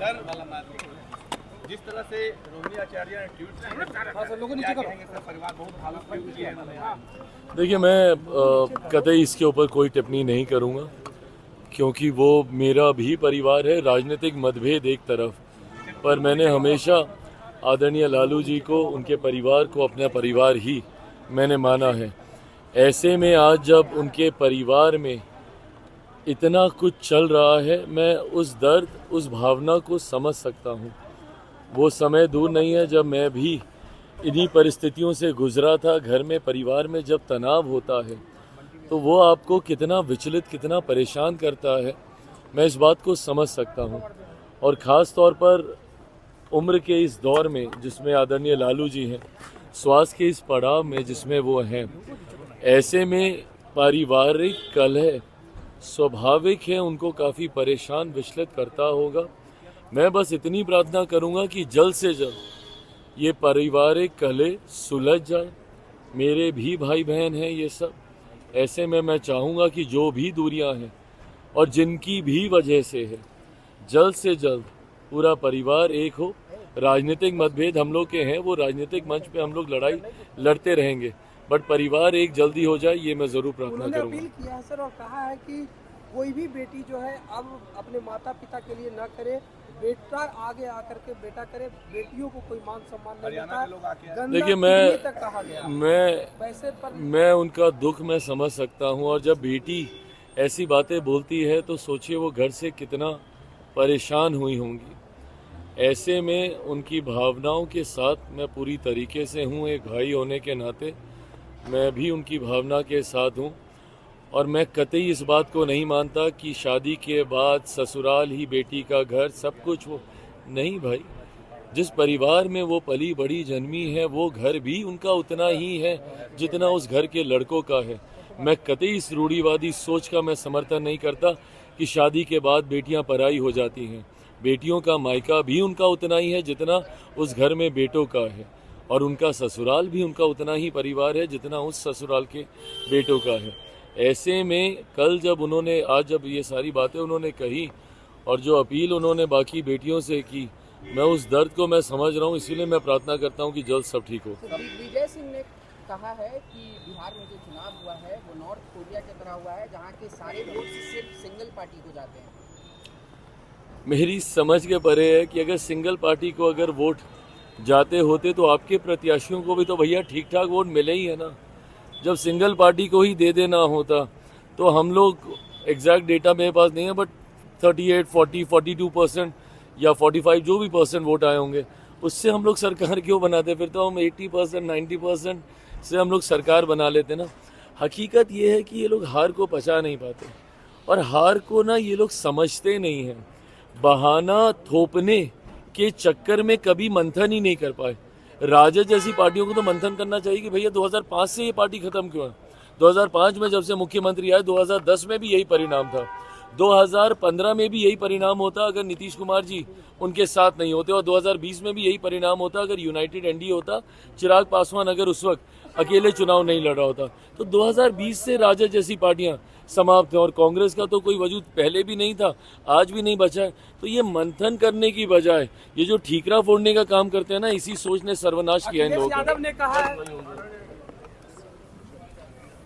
जिस तरह से रोहिणी आचार्य ने ट्वीट परिवार बहुत भावुक है। देखिए, मैं कतई इसके ऊपर कोई टिप्पणी नहीं करूंगा, क्योंकि वो मेरा भी परिवार है। राजनीतिक मतभेद एक तरफ, पर मैंने हमेशा आदरणीय लालू जी को, उनके परिवार को अपना परिवार ही मैंने माना है। ऐसे में आज जब उनके परिवार में इतना कुछ चल रहा है, मैं उस दर्द, उस भावना को समझ सकता हूँ। वो समय दूर नहीं है जब मैं भी इन्हीं परिस्थितियों से गुजरा था। घर में, परिवार में जब तनाव होता है तो वो आपको कितना विचलित, कितना परेशान करता है, मैं इस बात को समझ सकता हूँ। और ख़ास तौर पर उम्र के इस दौर में जिसमें आदरणीय लालू जी हैं, स्वास्थ्य के इस पड़ाव में जिसमें वो हैं, ऐसे में पारिवारिक कलह स्वाभाविक है, उनको काफ़ी परेशान, विचलित करता होगा। मैं बस इतनी प्रार्थना करूंगा कि जल्द से जल्द ये पारिवारिक कलह सुलझ जाए। मेरे भी भाई बहन हैं ये सब। ऐसे में मैं चाहूँगा कि जो भी दूरियां हैं और जिनकी भी वजह से है, जल्द से जल्द पूरा परिवार एक हो। राजनीतिक मतभेद हम लोग के हैं, वो राजनीतिक मंच पे हम लोग लड़ाई लड़ते रहेंगे, बट परिवार एक जल्दी हो जाए, ये मैं ज़रूर प्रार्थना करूँगा। अपील किया है सर, और कहा है कि कोई भी बेटी जो है अब अपने माता पिता के लिए न करे, बेटा आगे आकर के बेटा करे। बेटियों को कोई मान सम्मान नहीं मिलता। देखिए, मैं उनका दुख मैं समझ सकता हूँ, और जब बेटी ऐसी बातें बोलती है तो सोचिए वो घर से कितना परेशान हुई होंगी। ऐसे में उनकी भावनाओं के साथ मैं पूरी तरीके से हूँ। एक भाई होने के नाते मैं भी उनकी भावना के साथ हूँ, और मैं कतई इस बात को नहीं मानता कि शादी के बाद ससुराल ही बेटी का घर, सब कुछ वो नहीं। भाई, जिस परिवार में वो पली बड़ी जन्मी है, वो घर भी उनका उतना ही है जितना उस घर के लड़कों का है। मैं कतई इस रूढ़िवादी सोच का मैं समर्थन नहीं करता कि शादी के बाद बेटियां पराई हो जाती हैं। बेटियों का मायका भी उनका उतना ही है जितना उस घर में बेटों का है, और उनका ससुराल भी उनका उतना ही परिवार है जितना उस ससुराल के बेटों का है। ऐसे में कल जब उन्होंने, आज जब ये सारी बातें उन्होंने कही और जो अपील उन्होंने बाकी बेटियों से की, मैं उस दर्द को मैं समझ रहा हूँ। इसीलिए मैं प्रार्थना करता हूँ कि जल्द सब ठीक हो। विजय सिंह ने कहा है कि बिहार में जो चुनाव हुआ है वो नॉर्थ कोरिया की तरह हुआ है, जहाँ के सारे वोट सिर्फ सिंगल पार्टी को जाते हैं। मेरी समझ के परे है कि अगर सिंगल पार्टी को अगर वोट जाते होते तो आपके प्रत्याशियों को भी तो भैया ठीक ठाक वोट मिले ही है ना। जब सिंगल पार्टी को ही दे देना होता तो हम लोग, एग्जैक्ट डेटा मेरे पास नहीं है, बट 38, 40, 42% या 45 जो भी % वोट आए होंगे, उससे हम लोग सरकार क्यों बनाते? फिर तो हम 80%, 90% से हम लोग सरकार बना लेते ना। हकीकत ये है कि ये लोग हार को पचा नहीं पाते, और हार को ना ये लोग समझते नहीं हैं। बहाना थोपने के चक्कर में कभी मंथन ही नहीं कर पाए। राजद जैसी पार्टियों को तो मंथन करना चाहिए कि भैया 2005 से ये पार्टी खत्म क्यों है। 2005 में जब से मुख्यमंत्री आए, 2010 में भी यही परिणाम था, 2015 में भी यही परिणाम होता अगर नीतीश कुमार जी उनके साथ नहीं होते, और 2020 में भी यही परिणाम होता अगर यूनाइटेड एनडीए होता, चिराग पासवान अगर उस वक्त अकेले चुनाव नहीं लड़ रहा होता। तो 2020 से राजद जैसी पार्टियां समाप्त है, और कांग्रेस का तो कोई वजूद पहले भी नहीं था, आज भी नहीं बचा है। तो ये मंथन करने की बजाय ये जो ठीकरा फोड़ने का काम करते हैं ना, इसी सोच ने सर्वनाश किया इन लोगों को।